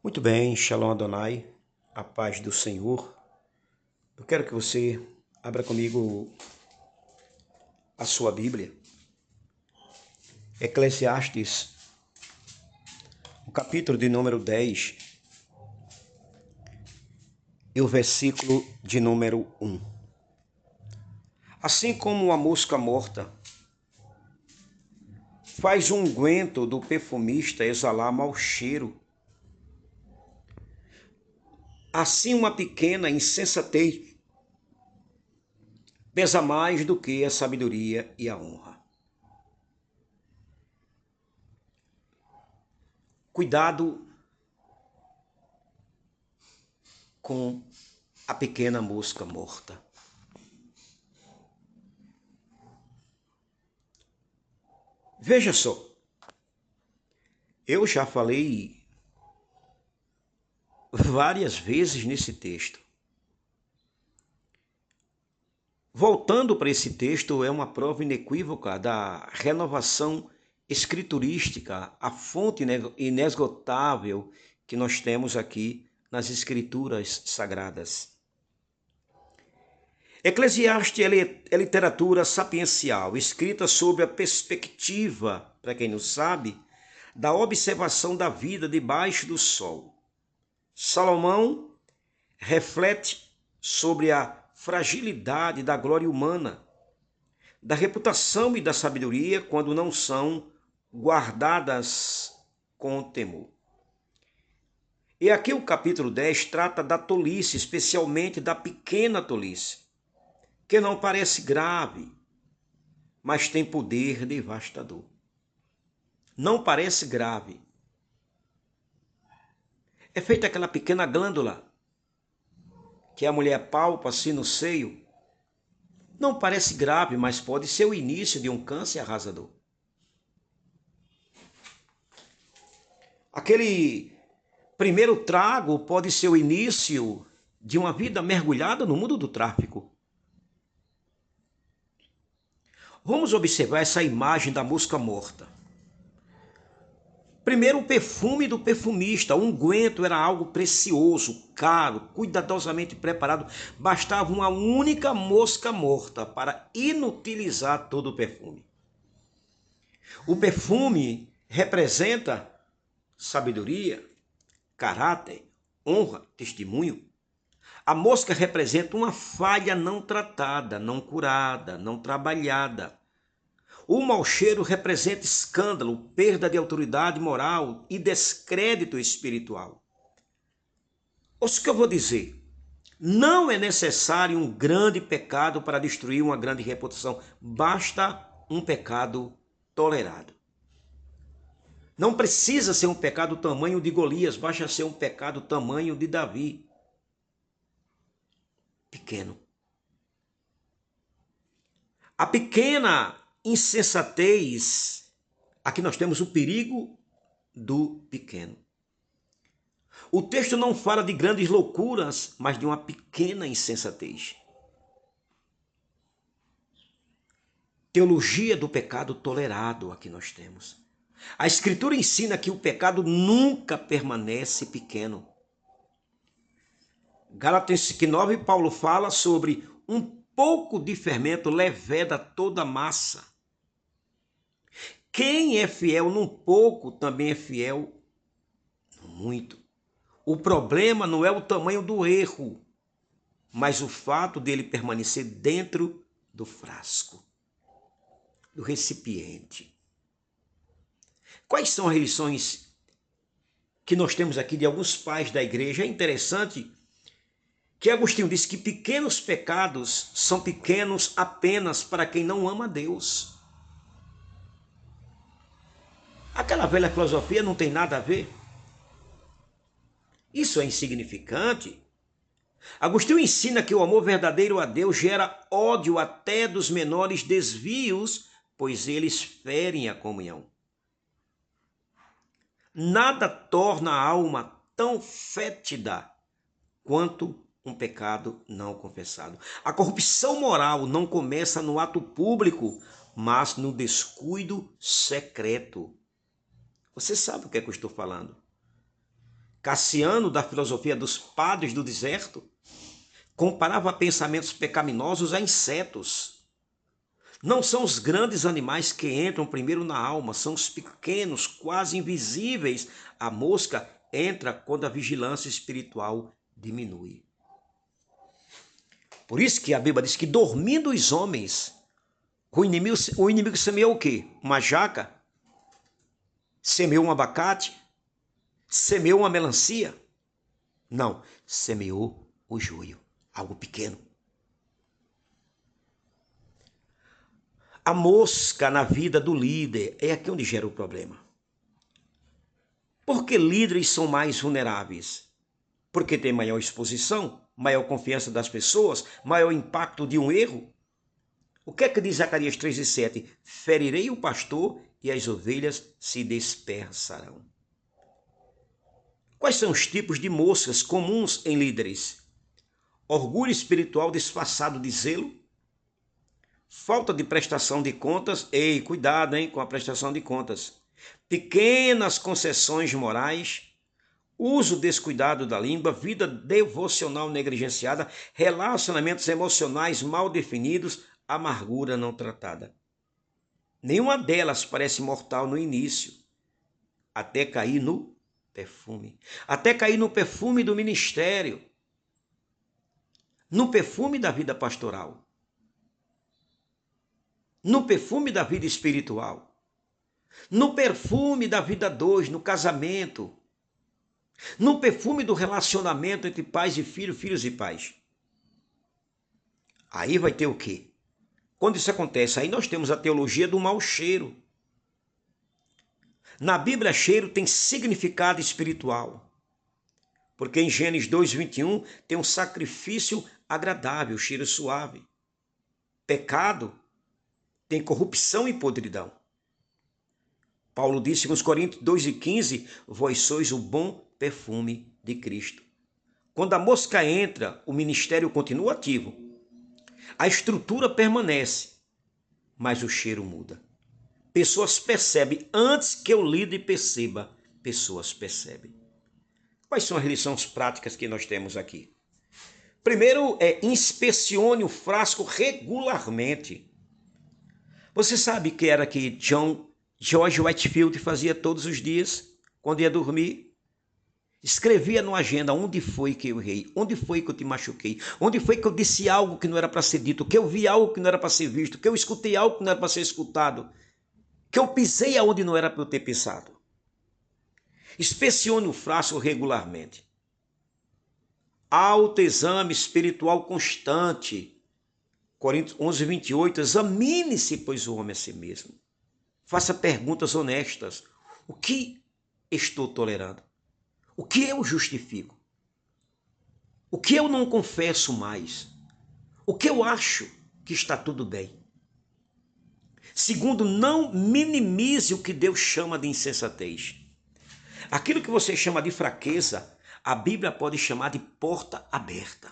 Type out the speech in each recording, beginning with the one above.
Muito bem, Shalom Adonai, a paz do Senhor. Eu quero que você abra comigo a sua Bíblia. Eclesiastes, o capítulo de número 10 e o versículo de número 1. Assim como a mosca morta faz o unguento do perfumista exalar mau cheiro, assim uma pequena insensatez pesa mais do que a sabedoria e a honra. Cuidado com a pequena mosca morta. Veja só, eu já falei várias vezes nesse texto. Voltando para esse texto, é uma prova inequívoca da renovação escriturística, a fonte inesgotável que nós temos aqui nas Escrituras Sagradas. Eclesiastes é literatura sapiencial, escrita sob a perspectiva, para quem não sabe, da observação da vida debaixo do sol. Salomão reflete sobre a fragilidade da glória humana, da reputação e da sabedoria quando não são guardadas com temor. E aqui o capítulo 10 trata da tolice, especialmente da pequena tolice, que não parece grave, mas tem poder devastador. Não parece grave. É feita aquela pequena glândula que a mulher palpa assim no seio. Não parece grave, mas pode ser o início de um câncer arrasador. Aquele primeiro trago pode ser o início de uma vida mergulhada no mundo do tráfico. Vamos observar essa imagem da mosca morta. Primeiro, o perfume do perfumista. O unguento era algo precioso, caro, cuidadosamente preparado. Bastava uma única mosca morta para inutilizar todo o perfume. O perfume representa sabedoria, caráter, honra, testemunho. A mosca representa uma falha não tratada, não curada, não trabalhada. O mau cheiro representa escândalo, perda de autoridade moral e descrédito espiritual. Ou seja, o que eu vou dizer? Não é necessário um grande pecado para destruir uma grande reputação. Basta um pecado tolerado. Não precisa ser um pecado tamanho de Golias, basta ser um pecado tamanho de Davi. Pequeno. A pequena insensatez, aqui nós temos o perigo do pequeno. O texto não fala de grandes loucuras, mas de uma pequena insensatez. Teologia do pecado tolerado, aqui nós temos. A Escritura ensina que o pecado nunca permanece pequeno. Gálatas 9, Paulo fala sobre um pouco de fermento leveda toda a massa. Quem é fiel num pouco também é fiel no muito. O problema não é o tamanho do erro, mas o fato dele permanecer dentro do frasco, do recipiente. Quais são as lições que nós temos aqui de alguns pais da igreja? É interessante que Agostinho disse que pequenos pecados são pequenos apenas para quem não ama Deus. Aquela velha filosofia não tem nada a ver. Isso é insignificante. Agostinho ensina que o amor verdadeiro a Deus gera ódio até dos menores desvios, pois eles ferem a comunhão. Nada torna a alma tão fétida quanto um pecado não confessado. A corrupção moral não começa no ato público, mas no descuido secreto. Você sabe o que é que eu estou falando? Cassiano, da filosofia dos padres do deserto, comparava pensamentos pecaminosos a insetos. Não são os grandes animais que entram primeiro na alma, são os pequenos, quase invisíveis. A mosca entra quando a vigilância espiritual diminui. Por isso que a Bíblia diz que dormindo os homens, o inimigo semeou o quê? Uma jaca? Semeou um abacate? Semeou uma melancia? Não, semeou o joio, algo pequeno. A mosca na vida do líder é aqui onde gera o problema. Por que líderes são mais vulneráveis? Porque tem maior exposição, maior confiança das pessoas, maior impacto de um erro. O que é que diz Zacarias 3:7? Ferirei o pastor e as ovelhas se dispersarão. Quais são os tipos de moscas comuns em líderes? Orgulho espiritual disfarçado de zelo, falta de prestação de contas. Ei, cuidado, hein, com a prestação de contas. Pequenas concessões morais, uso descuidado da língua, vida devocional negligenciada, relacionamentos emocionais mal definidos, amargura não tratada. Nenhuma delas parece mortal no início, até cair no perfume. Até cair no perfume do ministério, no perfume da vida pastoral, no perfume da vida espiritual, no perfume da vida dois, no casamento, no perfume do relacionamento entre pais e filhos, filhos e pais. Aí vai ter o quê? Quando isso acontece, aí nós temos a teologia do mau cheiro. Na Bíblia, cheiro tem significado espiritual. Porque em Gênesis 2:21 tem um sacrifício agradável, cheiro suave. Pecado tem corrupção e podridão. Paulo disse em Coríntios 2:15, vós sois o bom perfume de Cristo. Quando a mosca entra, o ministério continua ativo. A estrutura permanece, mas o cheiro muda. Pessoas percebem, antes que o líder perceba, pessoas percebem. Quais são as lições práticas que nós temos aqui? Primeiro inspecione o frasco regularmente. Você sabe que era que George Whitefield fazia todos os dias, quando ia dormir? Escrevia numa agenda onde foi que eu errei, onde foi que eu te machuquei, onde foi que eu disse algo que não era para ser dito, que eu vi algo que não era para ser visto, que eu escutei algo que não era para ser escutado, que eu pisei aonde não era para eu ter pisado. Inspecione o frasco regularmente. Autoexame espiritual constante. Coríntios 11:28, examine-se, pois, o homem a si mesmo. Faça perguntas honestas. O que estou tolerando? O que eu justifico? O que eu não confesso mais? O que eu acho que está tudo bem? Segundo, não minimize o que Deus chama de insensatez. Aquilo que você chama de fraqueza, a Bíblia pode chamar de porta aberta.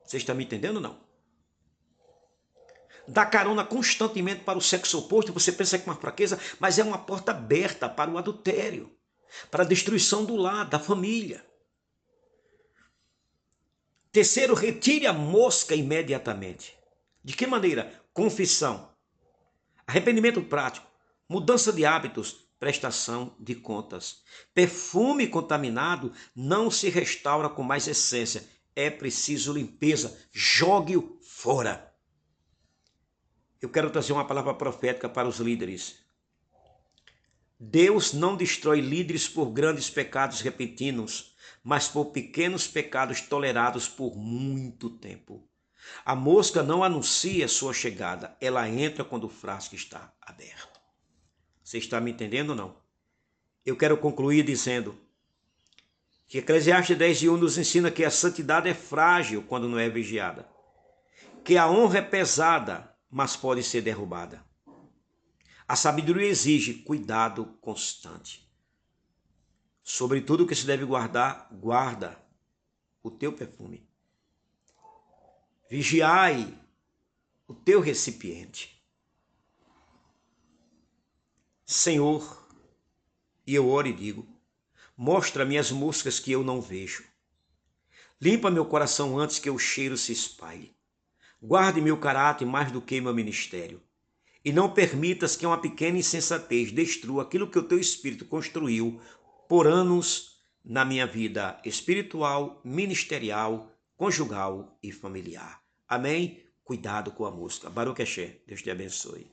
Você está me entendendo ou não? Dá carona constantemente para o sexo oposto, você pensa que é uma fraqueza, mas é uma porta aberta para o adultério, para a destruição do lar, da família. Terceiro, retire a mosca imediatamente. De que maneira? Confissão, arrependimento prático, mudança de hábitos, prestação de contas. Perfume contaminado não se restaura com mais essência. É preciso limpeza. Jogue-o fora. Eu quero trazer uma palavra profética para os líderes. Deus não destrói líderes por grandes pecados repentinos, mas por pequenos pecados tolerados por muito tempo. A mosca não anuncia sua chegada, ela entra quando o frasco está aberto. Você está me entendendo ou não? Eu quero concluir dizendo que Eclesiastes 10:1 nos ensina que a santidade é frágil quando não é vigiada, que a honra é pesada, mas pode ser derrubada. A sabedoria exige cuidado constante. Sobre tudo que se deve guardar, guarda o teu perfume. Vigiai o teu recipiente. Senhor, e eu oro e digo, Mostra-me as moscas que eu não vejo. Limpa meu coração antes que o cheiro se espalhe. Guarde meu caráter mais do que meu ministério. E não permitas que uma pequena insensatez destrua aquilo que o teu Espírito construiu por anos na minha vida espiritual, ministerial, conjugal e familiar. Amém? Cuidado com a música. Baruch Hashem. Deus te abençoe.